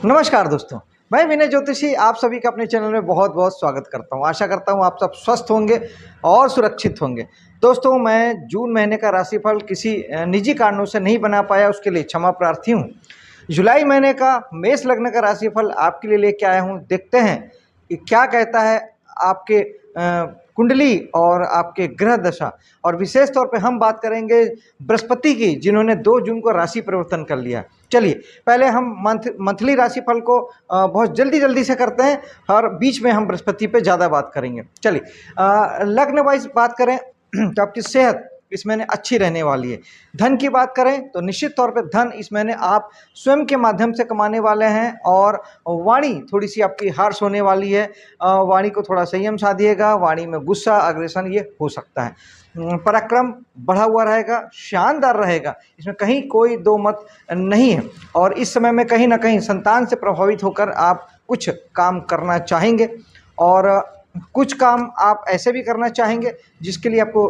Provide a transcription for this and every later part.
नमस्कार दोस्तों, मैं विनय ज्योतिषी आप सभी का अपने चैनल में बहुत बहुत स्वागत करता हूं। आशा करता हूं आप सब स्वस्थ होंगे और सुरक्षित होंगे। दोस्तों, मैं जून महीने का राशिफल किसी निजी कारणों से नहीं बना पाया, उसके लिए क्षमा प्रार्थी हूं। जुलाई महीने का मेष लग्न का राशिफल आपके लिए लेके आया हूं। देखते हैं कि क्या कहता है आपके कुंडली और आपके ग्रह दशा। और विशेष तौर पे हम बात करेंगे बृहस्पति की, जिन्होंने 2 जून को राशि परिवर्तन कर लिया। चलिए, पहले हम मंथली राशिफल को बहुत जल्दी जल्दी से करते हैं और बीच में हम बृहस्पति पे ज़्यादा बात करेंगे। चलिए, लग्न वाइज बात करें तो आपकी सेहत इस महीने अच्छी रहने वाली है। धन की बात करें तो निश्चित तौर पे धन इस महीने आप स्वयं के माध्यम से कमाने वाले हैं। और वाणी थोड़ी सी आपकी हार्श होने वाली है। वाणी को थोड़ा संयम साधिएगा। वाणी में गुस्सा, अग्रेशन ये हो सकता है। पराक्रम बढ़ा हुआ रहेगा, शानदार रहेगा, इसमें कहीं कोई दो मत नहीं है। और इस समय में कहीं ना कहीं संतान से प्रभावित होकर आप कुछ काम करना चाहेंगे और कुछ काम आप ऐसे भी करना चाहेंगे जिसके लिए आपको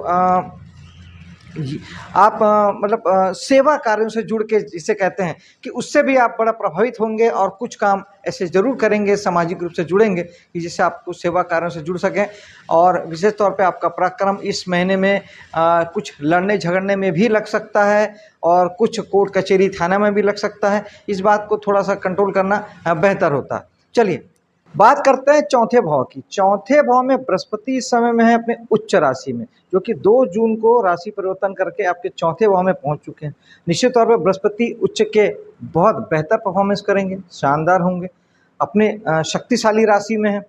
आप मतलब सेवा कार्यों से जुड़ के, जिसे कहते हैं कि उससे भी आप बड़ा प्रभावित होंगे और कुछ काम ऐसे ज़रूर करेंगे, सामाजिक रूप से जुड़ेंगे कि जिससे आप कुछ सेवा कार्यों से जुड़ सकें। और विशेष तौर पे आपका पराक्रम इस महीने में कुछ लड़ने झगड़ने में भी लग सकता है और कुछ कोर्ट कचहरी थाना में भी लग सकता है। इस बात को थोड़ा सा कंट्रोल करना बेहतर होता है। चलिए, बात करते हैं चौथे भाव की। चौथे भाव में बृहस्पति इस समय में है अपने उच्च राशि में, जो कि 2 जून को राशि परिवर्तन करके आपके चौथे भाव में पहुंच चुके हैं। निश्चित तौर पर बृहस्पति उच्च के बहुत बेहतर परफॉर्मेंस करेंगे, शानदार होंगे, अपने शक्तिशाली राशि में है।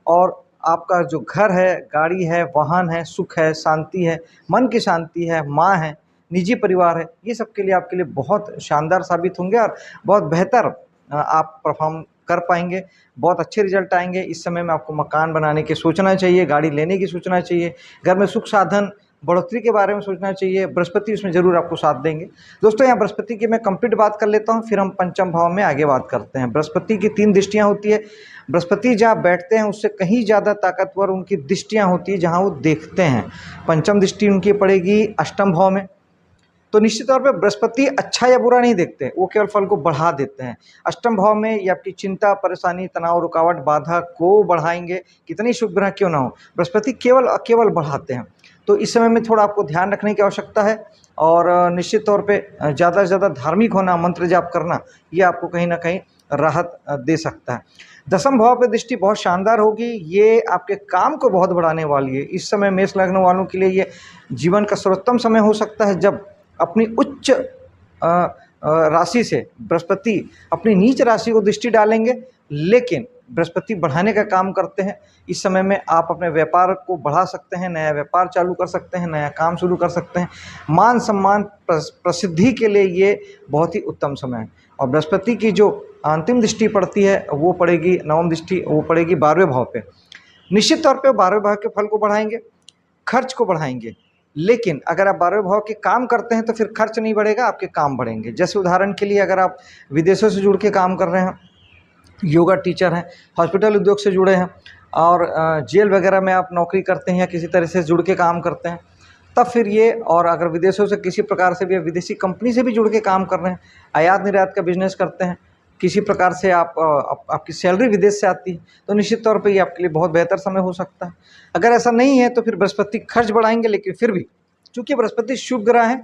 और आपका जो घर है, गाड़ी है, वाहन है, सुख है, शांति है, मन की शांति है, माँ है, निजी परिवार है, ये सब के लिए आपके लिए बहुत शानदार साबित होंगे और बहुत बेहतर आप परफॉर्म कर पाएंगे। बहुत अच्छे रिजल्ट आएंगे। इस समय में आपको मकान बनाने की सोचना चाहिए, गाड़ी लेने की सोचना चाहिए, घर में सुख साधन बढ़ोतरी के बारे में सोचना चाहिए। बृहस्पति उसमें ज़रूर आपको साथ देंगे। दोस्तों, यहाँ बृहस्पति की मैं कंप्लीट बात कर लेता हूँ, फिर हम पंचम भाव में आगे बात करते हैं। बृहस्पति की 3 दृष्टियाँ होती है। बृहस्पति जहाँ बैठते हैं उससे कहीं ज़्यादा ताकतवर उनकी दृष्टियाँ होती है जहाँ वो देखते हैं। पंचम दृष्टि उनकी पड़ेगी अष्टम भाव में। तो निश्चित तौर पे बृहस्पति अच्छा या बुरा नहीं देखते, वो केवल फल को बढ़ा देते हैं। अष्टम भाव में ये आपकी चिंता, परेशानी, तनाव, रुकावट, बाधा को बढ़ाएंगे। कितनी शुभ ग्रह क्यों ना हो, बृहस्पति केवल बढ़ाते हैं। तो इस समय में थोड़ा आपको ध्यान रखने की आवश्यकता है। और निश्चित तौर पे ज़्यादा से ज़्यादा धार्मिक होना, मंत्र जाप करना, ये आपको कहीं ना कहीं राहत दे सकता है। दसम भाव पे दृष्टि बहुत शानदार होगी। ये आपके काम को बहुत बढ़ाने वाली है। इस समय मेष लग्न वालों के लिए ये जीवन का सर्वोत्तम समय हो सकता है, जब अपनी उच्च राशि से बृहस्पति अपनी नीच राशि को दृष्टि डालेंगे। लेकिन बृहस्पति बढ़ाने का काम करते हैं। इस समय में आप अपने व्यापार को बढ़ा सकते हैं, नया व्यापार चालू कर सकते हैं, नया काम शुरू कर सकते हैं। मान सम्मान, प्रसिद्धि के लिए ये बहुत ही उत्तम समय है। और बृहस्पति की जो अंतिम दृष्टि पड़ती है वो पड़ेगी, नवम दृष्टि वो पड़ेगी 12वें भाव पे। निश्चित तौर पे 12वें भाव के फल को बढ़ाएंगे, खर्च को बढ़ाएंगे। लेकिन अगर आप 12वें भाव के काम करते हैं तो फिर खर्च नहीं बढ़ेगा, आपके काम बढ़ेंगे। जैसे उदाहरण के लिए, अगर आप विदेशों से जुड़ के काम कर रहे हैं, योगा टीचर हैं, हॉस्पिटल उद्योग से जुड़े हैं और जेल वगैरह में आप नौकरी करते हैं या किसी तरह से जुड़ के काम करते हैं, तब फिर ये, और अगर विदेशों से किसी प्रकार से भी, विदेशी कंपनी से भी जुड़ के काम कर रहे हैं, आयात निर्यात का बिजनेस करते हैं, किसी प्रकार से आपकी सैलरी विदेश से आती है, तो निश्चित तौर पे ये आपके लिए बहुत बेहतर समय हो सकता है। अगर ऐसा नहीं है तो फिर बृहस्पति खर्च बढ़ाएंगे। लेकिन फिर भी चूंकि बृहस्पति शुभ ग्रह है,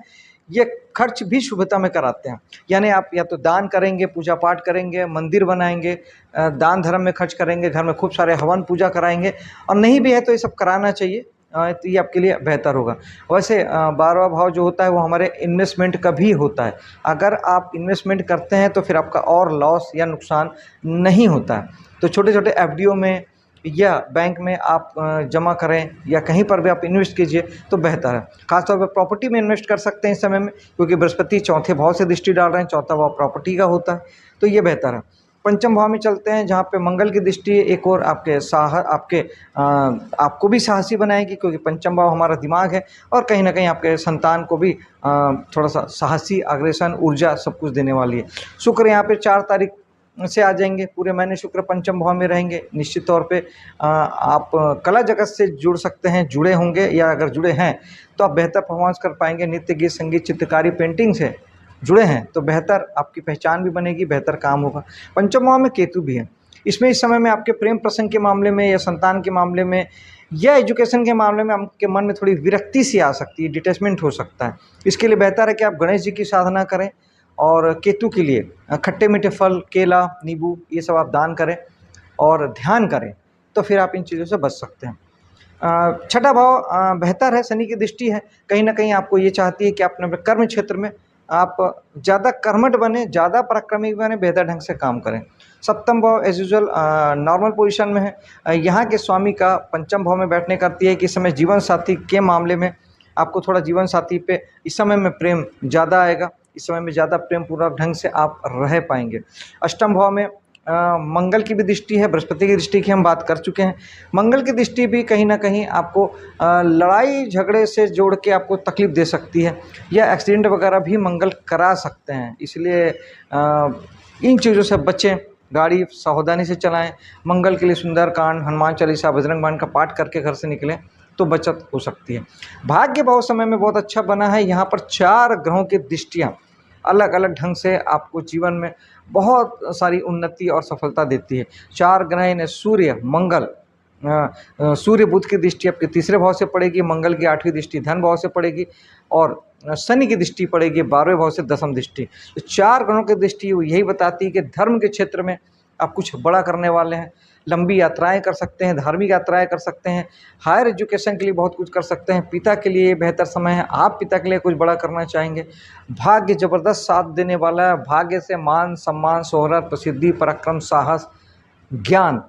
ये खर्च भी शुभता में कराते हैं। यानी आप या तो दान करेंगे, पूजा पाठ करेंगे, मंदिर बनाएंगे, दान धर्म में खर्च करेंगे, घर में खूब सारे हवन पूजा कराएंगे। और नहीं भी है तो ये सब कराना चाहिए, तो ये आपके लिए बेहतर होगा। वैसे 12वां भाव जो होता है वो हमारे इन्वेस्टमेंट का भी होता है। अगर आप इन्वेस्टमेंट करते हैं तो फिर आपका और लॉस या नुकसान नहीं होता है। तो छोटे छोटे एफडीओ में या बैंक में आप जमा करें या कहीं पर भी आप इन्वेस्ट कीजिए तो बेहतर है। खासतौर पर प्रॉपर्टी में इन्वेस्ट कर सकते हैं इस समय में, क्योंकि बृहस्पति चौथे भाव से दृष्टि डाल रहे हैं। चौथा भाव प्रॉपर्टी का होता है, तो ये बेहतर है। पंचम भाव में चलते हैं, जहाँ पे मंगल की दृष्टि एक और आपको भी साहसी बनाएगी, क्योंकि पंचम भाव हमारा दिमाग है और कहीं ना कहीं आपके संतान को भी थोड़ा सा साहसी, अग्रेसन, ऊर्जा सब कुछ देने वाली है। शुक्र यहाँ पे 4 तारीख से आ जाएंगे। पूरे महीने शुक्र पंचम भाव में रहेंगे। निश्चित तौर पे आप कला जगत से जुड़ सकते हैं, जुड़े होंगे, या अगर जुड़े हैं तो आप बेहतर परफॉर्मेंस कर पाएंगे। नृत्य, गीत, संगीत, चित्रकारी, पेंटिंग से जुड़े हैं तो बेहतर आपकी पहचान भी बनेगी, बेहतर काम होगा। पंचम भाव में केतु भी है, इसमें इस समय में आपके प्रेम प्रसंग के मामले में या संतान के मामले में या एजुकेशन के मामले में आपके मन में थोड़ी विरक्ति सी आ सकती है, डिटैचमेंट हो सकता है। इसके लिए बेहतर है कि आप गणेश जी की साधना करें और केतु के लिए खट्टे मीठे फल, केला, नींबू ये सब आप दान करें और ध्यान करें, तो फिर आप इन चीज़ों से बच सकते हैं। छठा भाव बेहतर है, शनि की दृष्टि है, कहीं ना कहीं आपको ये चाहती है कि आप अपने कर्म क्षेत्र में आप ज़्यादा कर्मठ बने, ज़्यादा पराक्रमी बने, बेहतर ढंग से काम करें। सप्तम भाव एज यूजुअल नॉर्मल पोजीशन में है। यहाँ के स्वामी का पंचम भाव में बैठने करती है कि इस समय जीवन साथी के मामले में आपको थोड़ा जीवन साथी पे इस समय में प्रेम ज़्यादा आएगा, इस समय में ज़्यादा प्रेम पूर्वक ढंग से आप रह पाएंगे। अष्टम भाव में मंगल की भी दृष्टि है, बृहस्पति की दृष्टि की हम बात कर चुके हैं। मंगल की दृष्टि भी कहीं ना कहीं आपको लड़ाई झगड़े से जोड़ के आपको तकलीफ दे सकती है या एक्सीडेंट वगैरह भी मंगल करा सकते हैं, इसलिए इन चीज़ों से बचें, गाड़ी सावधानी से चलाएं। मंगल के लिए सुंदरकांड, हनुमान चालीसा, बजरंग बाण का पाठ करके घर से निकलें तो बचत हो सकती है। भाग्य भाव समय में बहुत अच्छा बना है, यहाँ पर 4 ग्रहों की दृष्टियाँ अलग अलग ढंग से आपको जीवन में बहुत सारी उन्नति और सफलता देती है। 4 ग्रह यानी सूर्य, मंगल, सूर्य बुध की दृष्टि आपके तीसरे भाव से पड़ेगी, मंगल की 8वीं दृष्टि धन भाव से पड़ेगी और शनि की दृष्टि पड़ेगी 12वें भाव से दशम दृष्टि। तो 4 ग्रहों की दृष्टि यही बताती है कि धर्म के क्षेत्र में आप कुछ बड़ा करने वाले हैं, लंबी यात्राएं कर सकते हैं, धार्मिक यात्राएं कर सकते हैं, हायर एजुकेशन के लिए बहुत कुछ कर सकते हैं, पिता के लिए बेहतर समय है, आप पिता के लिए कुछ बड़ा करना चाहेंगे। भाग्य जबरदस्त साथ देने वाला है, भाग्य से मान सम्मान, शोहरत, प्रसिद्धि, पराक्रम, साहस, ज्ञान,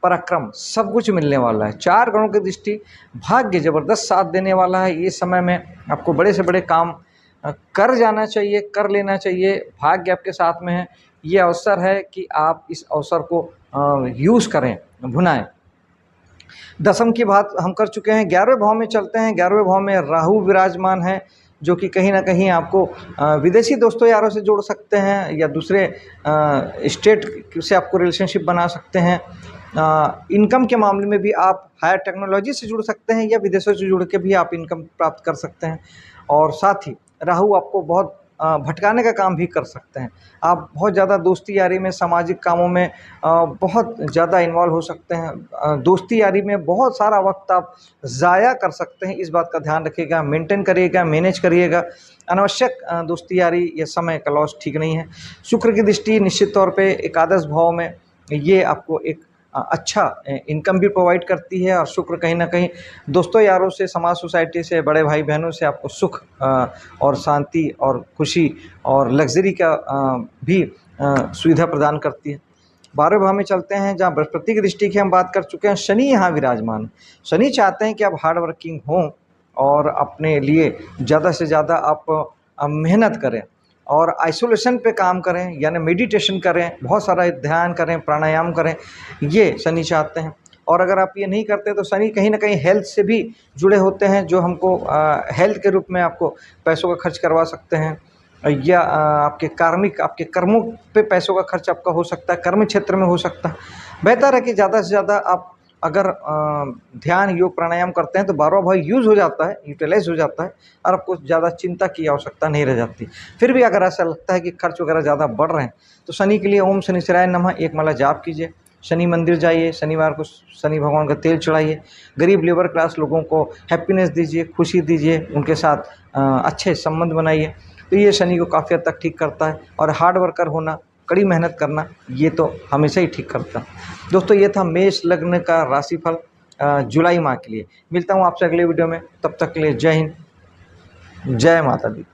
पराक्रम सब कुछ मिलने वाला है। 4 ग्रहों की दृष्टि भाग्य जबरदस्त साथ देने वाला है। ये समय में आपको बड़े से बड़े काम कर जाना चाहिए, कर लेना चाहिए, भाग्य आपके साथ में है। ये अवसर है कि आप इस अवसर को यूज़ करें, भुनाएं। दशम की बात हम कर चुके हैं, 11वें भाव में चलते हैं। 11वें भाव में राहु विराजमान है, जो कि कहीं ना कहीं आपको विदेशी दोस्तों यारों से जोड़ सकते हैं या दूसरे स्टेट से आपको रिलेशनशिप बना सकते हैं। इनकम के मामले में भी आप हायर टेक्नोलॉजी से जुड़ सकते हैं या विदेशों से जुड़ के भी आप इनकम प्राप्त कर सकते हैं। और साथ ही राहु आपको बहुत भटकाने का काम भी कर सकते हैं। आप बहुत ज़्यादा दोस्ती यारी में, सामाजिक कामों में बहुत ज़्यादा इन्वॉल्व हो सकते हैं। दोस्ती यारी में बहुत सारा वक्त आप ज़ाया कर सकते हैं, इस बात का ध्यान रखिएगा, मेंटेन करिएगा, मैनेज करिएगा। अनावश्यक दोस्ती यारी या समय का लॉस ठीक नहीं है। शुक्र की दृष्टि निश्चित तौर पे एकादश भाव में ये आपको एक अच्छा इनकम भी प्रोवाइड करती है और शुक्र कहीं ना कहीं दोस्तों यारों से, समाज सोसाइटी से, बड़े भाई बहनों से आपको सुख और शांति और खुशी और लग्जरी का भी सुविधा प्रदान करती है। 12वें भाव में चलते हैं, जहाँ बृहस्पति की दृष्टि की हम बात कर चुके हैं। शनि यहाँ विराजमान है। शनि चाहते हैं कि आप हार्ड वर्किंग हों और अपने लिए ज़्यादा से ज़्यादा आप मेहनत करें और आइसोलेशन पे काम करें, यानी मेडिटेशन करें, बहुत सारा ध्यान करें, प्राणायाम करें, ये शनि चाहते हैं। और अगर आप ये नहीं करते तो शनि कहीं ना कहीं हेल्थ से भी जुड़े होते हैं, जो हमको हेल्थ के रूप में आपको पैसों का खर्च करवा सकते हैं या आपके कर्मों पे पैसों का खर्च आपका हो सकता है, कर्म क्षेत्र में हो सकता है। बेहतर है कि ज़्यादा से ज़्यादा आप अगर ध्यान, योग, प्राणायाम करते हैं तो 12वां भाव यूज़ हो जाता है, यूटिलाइज हो जाता है और आपको ज़्यादा चिंता की आवश्यकता नहीं रह जाती। फिर भी अगर ऐसा लगता है कि खर्च वगैरह ज़्यादा बढ़ रहे हैं तो शनि के लिए ओम शनिश्चराय नमः 1 माला जाप कीजिए, शनि मंदिर जाइए, शनिवार को शनि भगवान का तेल चढ़ाइए, गरीब लेबर क्लास लोगों को हैप्पीनेस दीजिए, खुशी दीजिए, उनके साथ अच्छे संबंध बनाइए, तो ये शनि को काफ़ी हद तक ठीक करता है। और हार्ड वर्कर होना, कड़ी मेहनत करना, ये तो हमेशा ही ठीक करता है। दोस्तों, ये था मेष लग्न का राशिफल जुलाई माह के लिए। मिलता हूँ आपसे अगले वीडियो में, तब तक के लिए जय हिंद, जय माता दी।